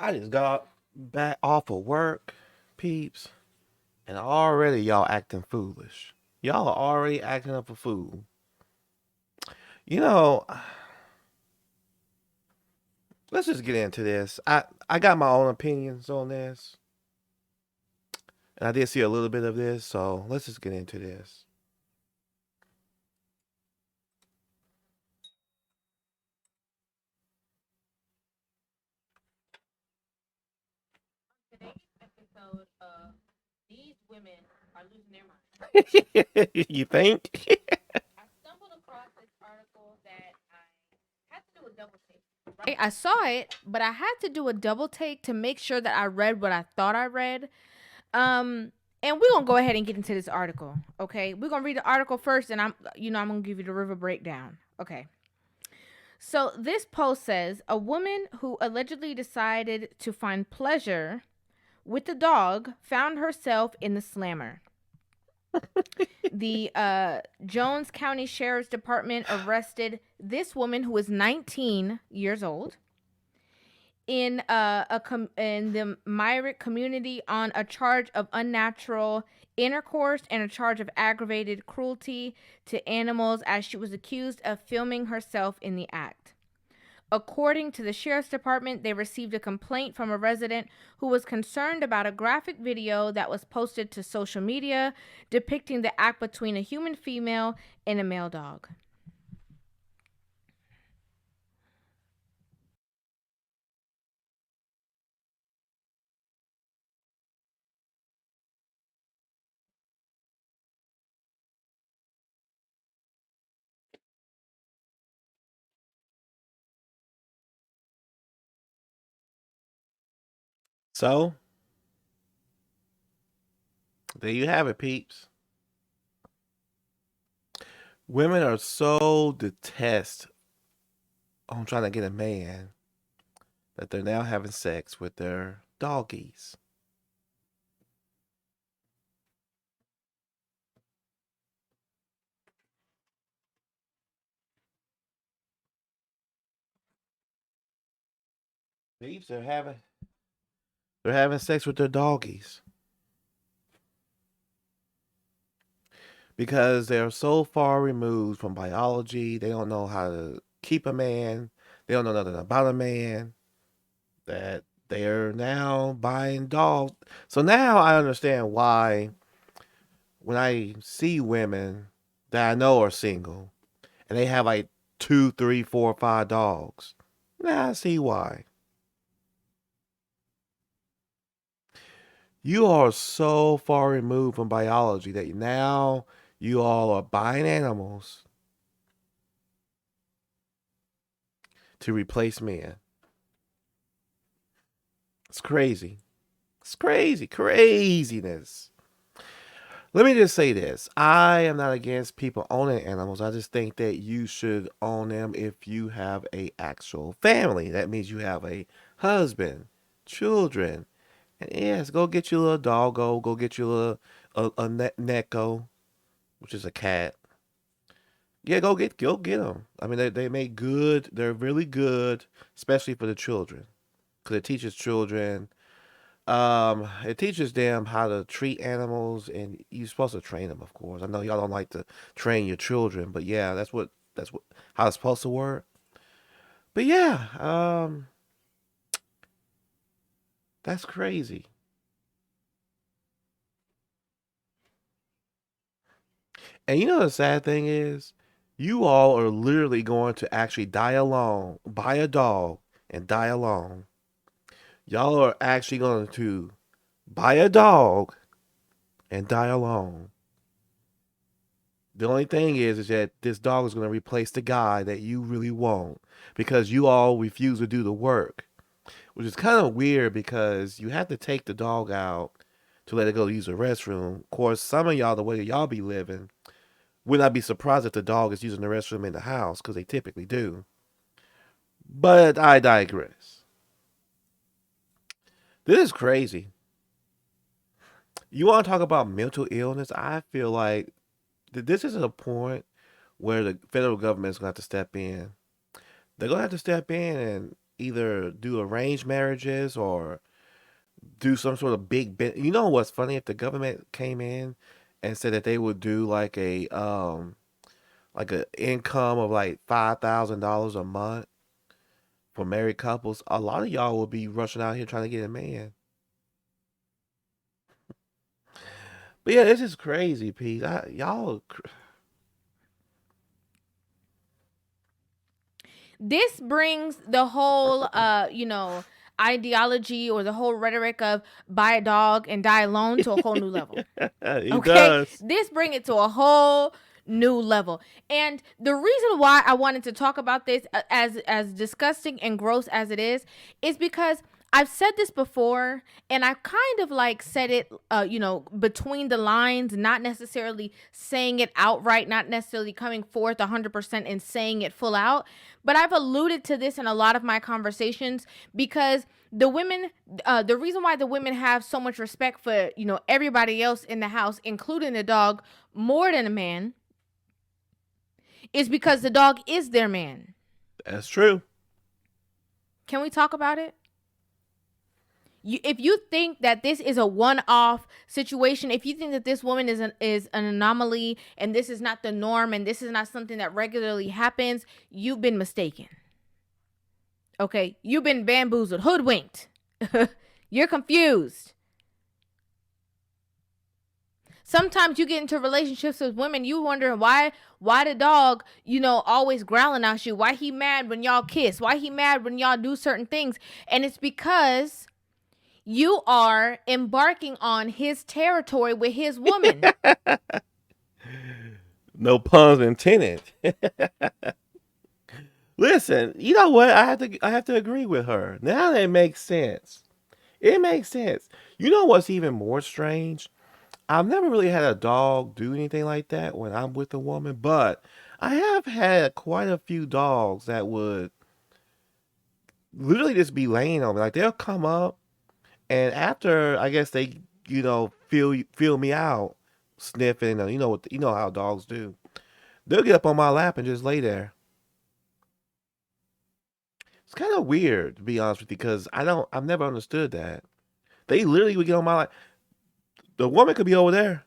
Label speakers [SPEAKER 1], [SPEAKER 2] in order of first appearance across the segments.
[SPEAKER 1] I just got back off of work, peeps, and already y'all acting foolish. Y'all are already acting up a fool. You know, let's just get into this. I got my own opinions on this, and I did see a little bit of this, so let's just get into this. You think?
[SPEAKER 2] I saw it, but I had to do a double take to make sure that I read what I thought I read. Um, and we're gonna go ahead and get into this article. Okay, we're gonna read the article first, and I'm gonna give you the river breakdown. Okay. So this post says a woman who allegedly decided to find pleasure with the dog found herself in the slammer. The Jones County Sheriff's Department arrested this woman who was 19 years old in in the Myrick community on a charge of unnatural intercourse and a charge of aggravated cruelty to animals as she was accused of filming herself in the act. According to the sheriff's department, they received a complaint from a resident who was concerned about a graphic video that was posted to social media depicting the act between a human female and a male dog.
[SPEAKER 1] So there you have it, peeps. Women are so detest on trying to get a man that they're now having sex with their doggies. Peeps, they're having sex with their doggies because they're so far removed from biology. They don't know how to keep a man. They don't know nothing about a man. That they're now buying dogs. So now I understand why when I see women that I know are single and they have like two, three, four, five dogs. Now I see why. You are so far removed from biology that now you all are buying animals to replace men. It's crazy. It's crazy. Craziness. Let me just say this. I am not against people owning animals. I just think that you should own them if you have a actual family. That means you have a husband, children. And yes, go get your little doggo. Go get your little neko, which is a cat. Yeah, go get them. I mean, they make good. They're really good, especially for the children, because it teaches children. It teaches them how to treat animals, and you're supposed to train them, of course. I know y'all don't like to train your children, but yeah, that's what how it's supposed to work. But yeah, that's crazy. And you know the sad thing is, you all are literally going to actually die alone, buy a dog and die alone. Y'all are actually going to buy a dog and die alone. The only thing is that this dog is going to replace the guy that you really want because you all refuse to do the work, which is kind of weird because you have to take the dog out to let it go use the restroom. Of course, some of y'all, the way y'all be living, would not be surprised if the dog is using the restroom in the house because they typically do. But I digress. This is crazy. You want to talk about mental illness? I feel like this is a point where the federal government is going to have to step in. They're going to have to step in and either do arranged marriages or do some sort of big you know what's funny, if the government came in and said that they would do like a income of like $5,000 a month for married couples, a lot of y'all will be rushing out here trying to get a man. But yeah, this is crazy, Pete.
[SPEAKER 2] This brings the whole ideology or the whole rhetoric of buy a dog and die alone to a whole new level.
[SPEAKER 1] He
[SPEAKER 2] Okay,
[SPEAKER 1] does.
[SPEAKER 2] this bring it to a whole new level. And the reason why I wanted to talk about this, as disgusting and gross as it is because I've said this before, and I kind of like said it, between the lines, not necessarily saying it outright, not necessarily coming forth 100% and saying it full out. But I've alluded to this in a lot of my conversations because the women, the reason why the women have so much respect for, everybody else in the house, including the dog, more than a man, is because the dog is their man.
[SPEAKER 1] That's true.
[SPEAKER 2] Can we talk about it? If you think that this is a one-off situation, if you think that this woman is an anomaly and this is not the norm and this is not something that regularly happens, you've been mistaken. Okay, you've been bamboozled, hoodwinked. You're confused. Sometimes you get into relationships with women, you wonder why the dog, always growling at you, why he mad when y'all kiss, why he mad when y'all do certain things, and it's because you are embarking on his territory with his woman.
[SPEAKER 1] No puns intended. Listen, you know what? I have to agree with her. Now that makes sense. It makes sense. You know what's even more strange? I've never really had a dog do anything like that when I'm with a woman, but I have had quite a few dogs that would literally just be laying on me. Like they'll come up, and after I guess they feel me out, sniffing, you know how dogs do. They'll get up on my lap and just lay there. It's kind of weird to be honest with you because I've never understood that. They literally would get on my lap. The woman could be over there,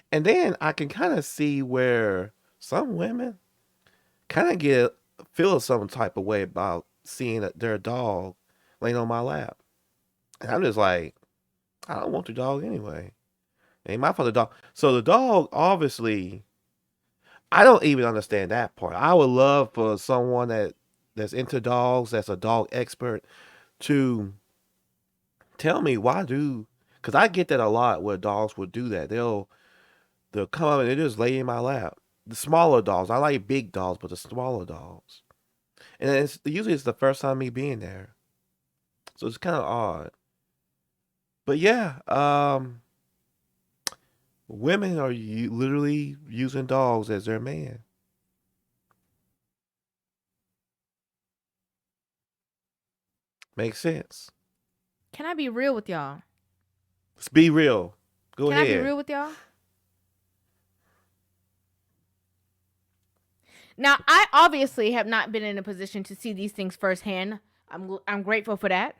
[SPEAKER 1] and then I can kind of see where some women kind of get feel some type of way about seeing their dog laying on my lap, and I'm just like, I don't want the dog anyway. Ain't my fault the dog. So the dog obviously, I don't even understand that part. I would love for someone that's into dogs, that's a dog expert, to tell me why do, because I get that a lot where dogs will do that. They'll come up and they just lay in my lap. The smaller dogs, I like big dogs, but the smaller dogs, and usually it's the first time me being there, so it's kind of odd. But yeah, women are literally using dogs as their man. Makes sense.
[SPEAKER 2] Can I be real with y'all?
[SPEAKER 1] Let's be real. Go
[SPEAKER 2] Can I be
[SPEAKER 1] ahead.
[SPEAKER 2] real with y'all? Now, I obviously have not been in a position to see these things firsthand. I'm grateful for that.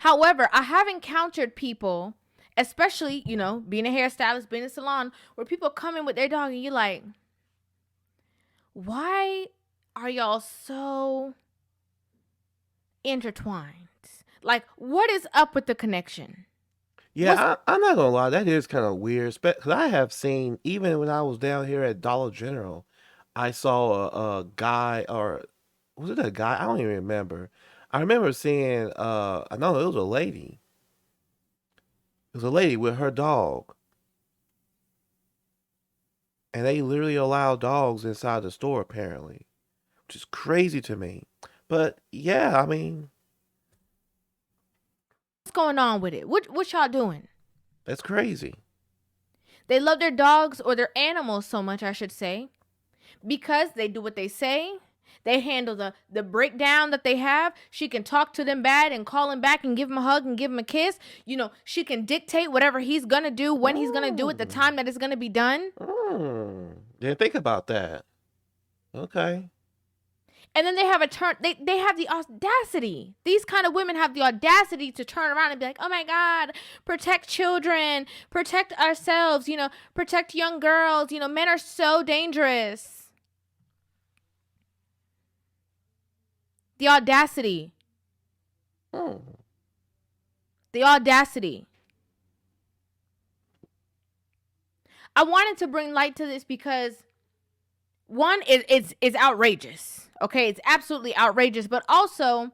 [SPEAKER 2] However, I have encountered people, especially, being a hairstylist, being in a salon, where people come in with their dog and you're like, why are y'all so intertwined? Like, what is up with the connection? What's
[SPEAKER 1] Yeah, I'm not gonna lie. That is kind of weird. Because I have seen, even when I was down here at Dollar General, I saw a guy, or was it a guy? I don't even remember. I remember seeing, I know it was a lady. It was a lady with her dog, and they literally allow dogs inside the store apparently, which is crazy to me. But yeah, I mean,
[SPEAKER 2] going on with it? What y'all doing?
[SPEAKER 1] that's crazy.
[SPEAKER 2] They love their dogs or their animals so much, I should say, because they do what they say. They handle the breakdown that they have. She can talk to them bad and call him back and give him a hug and give him a kiss. She can dictate whatever he's gonna do, when he's gonna do it, the
[SPEAKER 1] Mm,
[SPEAKER 2] time that it's gonna be done.
[SPEAKER 1] didn't think about that. Okay.
[SPEAKER 2] And then they have a turn. They have the audacity. These kind of women have the audacity to turn around and be like, "Oh my God, protect children, protect ourselves. Protect young girls. Men are so dangerous." The audacity.
[SPEAKER 1] Hmm.
[SPEAKER 2] The audacity. I wanted to bring light to this because one, it's outrageous. Okay, it's absolutely outrageous, but also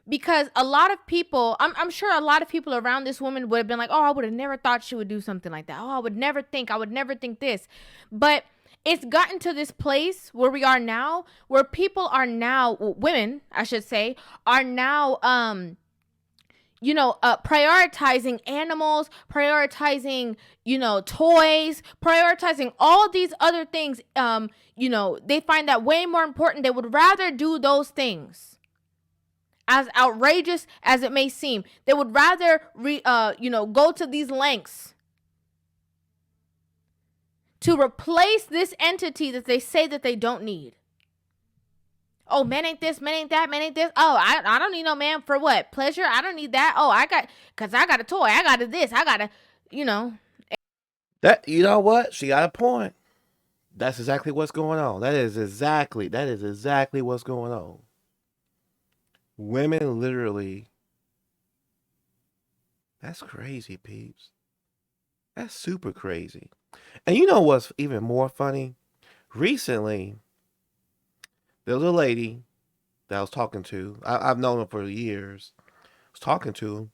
[SPEAKER 2] because a lot of people, I'm sure a lot of people around this woman would have been like, "Oh, I would have never thought she would do something like that. Oh, I would never think this." But it's gotten to this place where we are now, where people are now, women, I should say, are now prioritizing animals, prioritizing, toys, prioritizing all these other things. They find that way more important. They would rather do those things, as outrageous as it may seem. They would rather go to these lengths to replace this entity that they say that they don't need. Oh, man ain't this, man ain't that, man ain't this. Oh, I don't need no man for what? Pleasure? I don't need that. Oh, because I got a toy. I got a this. I got a, you know.
[SPEAKER 1] That, you know what? She got a point. That's exactly what's going on. That is exactly what's going on. Women literally, that's crazy, peeps. That's super crazy. And you know what's even more funny? Recently, there was a lady that I was talking to. I've known her for years. I was talking to her,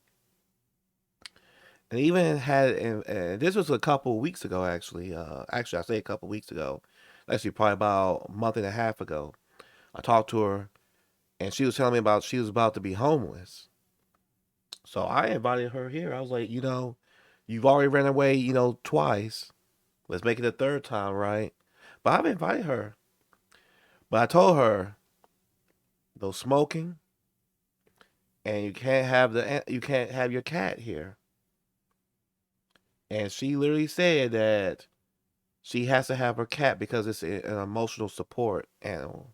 [SPEAKER 1] and even had, and this was a couple weeks ago, actually. Actually, I say a couple weeks ago. Actually, probably about a month and a half ago. I talked to her, and she was telling me about she was about to be homeless. So I invited her here. I was like, you've already ran away, twice. Let's make it a third time, right? But I've invited her. But I told her no smoking, and you can't have your cat here. And she literally said that she has to have her cat because it's an emotional support animal.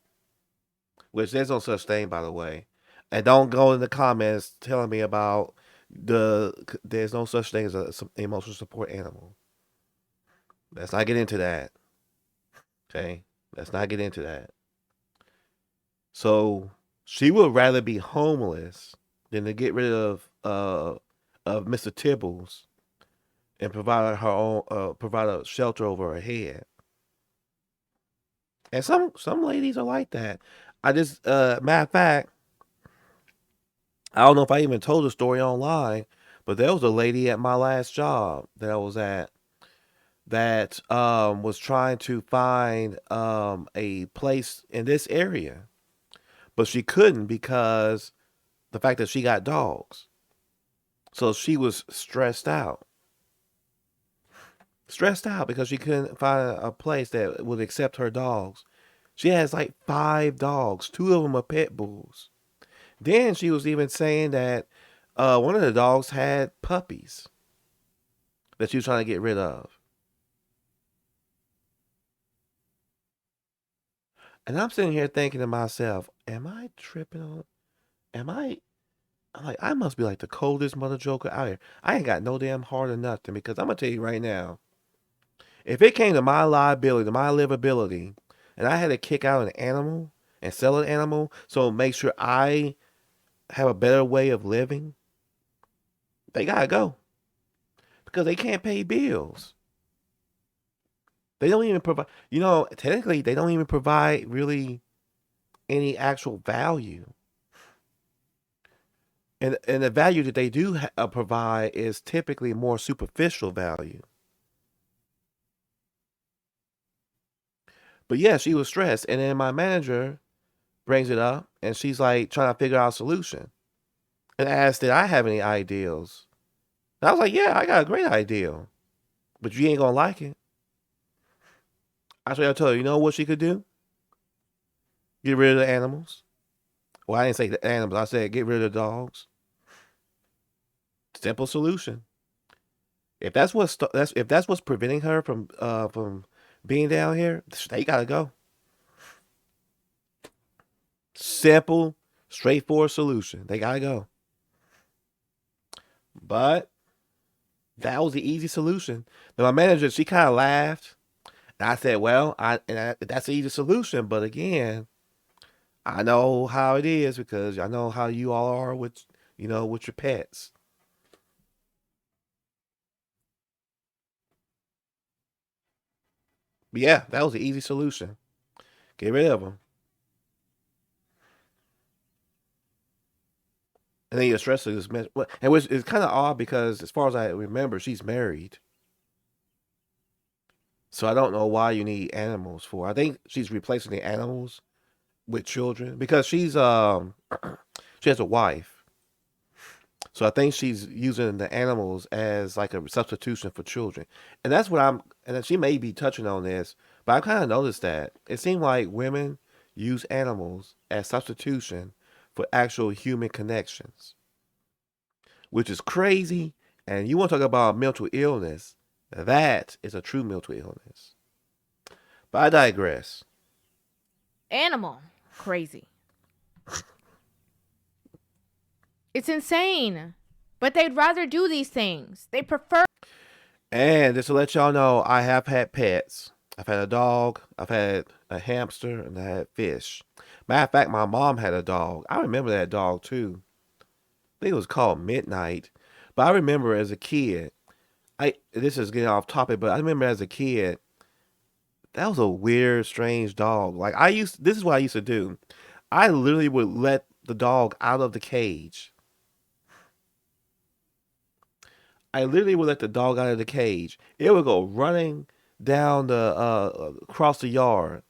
[SPEAKER 1] Which there's no such thing, by the way. And don't go in the comments telling me about there's no such thing as a emotional support animal. Let's not get into that. Okay, let's not get into that. So she would rather be homeless than to get rid of Mr. Tibbles and provide a shelter over her head. And some ladies are like that. I just matter of fact, I don't know if I even told the story online, but there was a lady at my last job that I was at that was trying to find a place in this area, but she couldn't because the fact that she got dogs. So she was stressed out because she couldn't find a place that would accept her dogs. She has like 5 dogs. 2 of them are pit bulls. Then she was even saying that one of the dogs had puppies that she was trying to get rid of. And I'm sitting here thinking to myself, am I tripping on? Am I? I'm like, I must be like the coldest mother joker out here. I ain't got no damn heart or nothing because I'm gonna tell you right now, if it came to my liability, to my livability, and I had to kick out an animal and sell an animal, so make sure I have a better way of living, they gotta go because they can't pay bills. They don't even provide. Technically, they don't even provide really any actual value. And the value that they do provide is typically more superficial value. But yeah, she was stressed, and then my manager brings it up, and she's like trying to figure out a solution, and asked, "Did I have any ideas?" And I was like, "Yeah, I got a great idea, but you ain't gonna like it." I told her, you know what she could do? Get rid of the animals. Well, I didn't say the animals. I said get rid of the dogs. Simple solution. If that's what's preventing her from being down here, they gotta go. Simple, straightforward solution. They gotta go. But that was the easy solution. Now my manager, she kind of laughed. And I said, "Well, that's the easy solution." But again, I know how it is because I know how you all are with, with your pets. But yeah, that was the easy solution. Get rid of them. And then you're stressed this mess. And which is kind of odd because, as far as I remember, she's married. So I don't know why you need animals for. I think she's replacing the animals with children because she has a wife. So I think she's using the animals as like a substitution for children. And that's what I'm and then she may be touching on this, but I kind of noticed that. It seemed like women use animals as substitution for actual human connections, which is crazy. And you want to talk about mental illness? That is a true mental illness. But I digress.
[SPEAKER 2] Animal. Crazy. It's insane. But they'd rather do these things. They prefer.
[SPEAKER 1] And just to let y'all know, I have had pets. I've had a dog, I've had a hamster, and I had fish. Matter of fact, my mom had a dog. I remember that dog too. I think it was called Midnight. But I remember as a kid, I this is getting off topic, but I remember as a kid, that was a weird, strange dog. Like this is what I used to do. I literally would let the dog out of the cage. I literally would let the dog out of the cage. It would go running down the across the yard,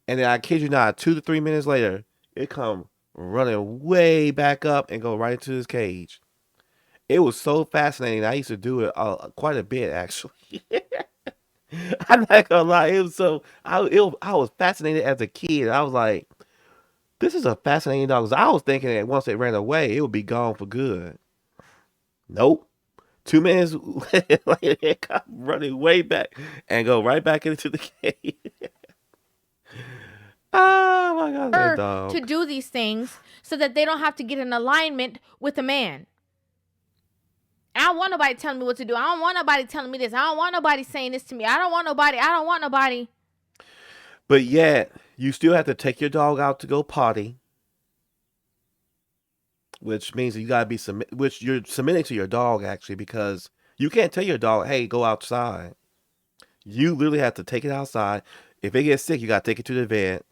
[SPEAKER 1] and then I kid you not, 2 to 3 minutes later, it come running way back up and go right into his cage. It was so fascinating. I used to do it quite a bit actually. I'm not gonna lie. It was so I was fascinated as a kid. I was like, this is a fascinating dog. 'Cause I was thinking that once it ran away, it would be gone for good. Nope. 2 minutes later, it come running way back and go right back into the cage. Oh my god, that
[SPEAKER 2] To
[SPEAKER 1] dog.
[SPEAKER 2] do these things so that they don't have to get in alignment with a man. I don't want nobody telling me what to do. I don't want nobody telling me this. I don't want nobody saying this to me. I don't want nobody. I don't want nobody.
[SPEAKER 1] But yet, you still have to take your dog out to go potty, which means that you gotta be which you're submitting to your dog actually because you can't tell your dog, "Hey, go outside." You literally have to take it outside. If it gets sick, you gotta take it to the vet.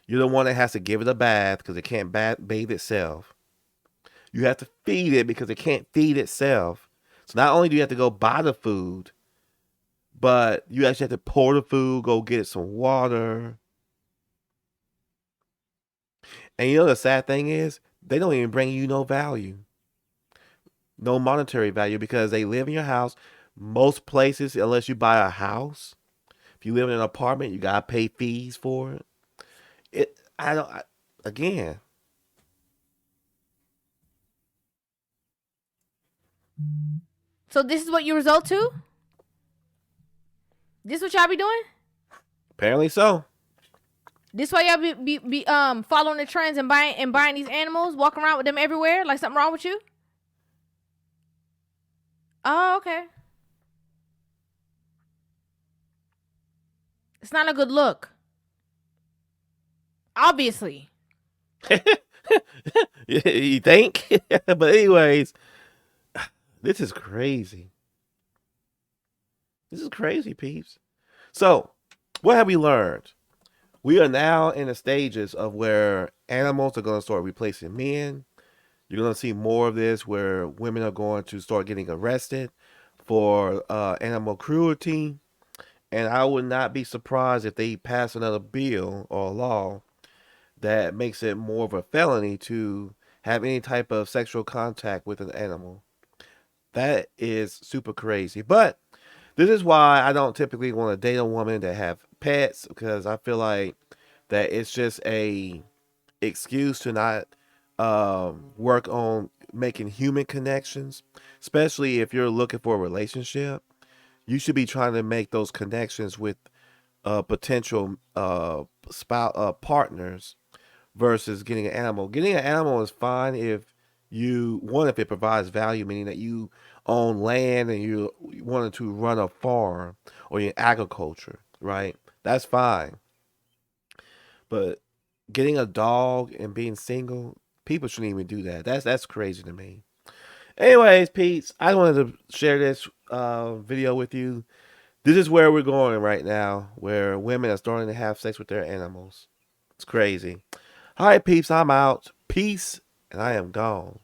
[SPEAKER 1] You're the one that has to give it a bath because it can't bathe itself. You have to feed it because it can't feed itself. So not only do you have to go buy the food, but you actually have to pour the food, go get it some water. And you know the sad thing is, they don't even bring you no value, no monetary value because they live in your house. Most places, unless you buy a house, if you live in an apartment, you gotta pay fees for it. I don't. Again,
[SPEAKER 2] So this is what you result to? This what y'all be doing?
[SPEAKER 1] apparently so.
[SPEAKER 2] This why y'all be following the trends and buying these animals, walking around with them everywhere? Like something wrong with you? Oh, okay. It's not a good look. Obviously.
[SPEAKER 1] You think? But anyways, this is crazy. This is crazy, peeps. So, what have we learned? We are now in the stages of where animals are going to start replacing men. You're going to see more of this where women are going to start getting arrested for animal cruelty. And I would not be surprised if they pass another bill or law that makes it more of a felony to have any type of sexual contact with an animal. That is super crazy. But this is why I don't typically want to date a woman that have pets because I feel like that it's just a excuse to not work on making human connections, especially if you're looking for a relationship. You should be trying to make those connections with potential partners versus getting an animal. Getting an animal is fine if if it provides value, meaning that you own land and you wanted to run a farm or in agriculture, right? That's fine. But getting a dog and being single, people shouldn't even do that. That's crazy to me. Anyways, Pete, I wanted to share this video with you. This is where we're going right now, where women are starting to have sex with their animals. It's crazy. All right, peeps, I'm out. Peace, and I am gone.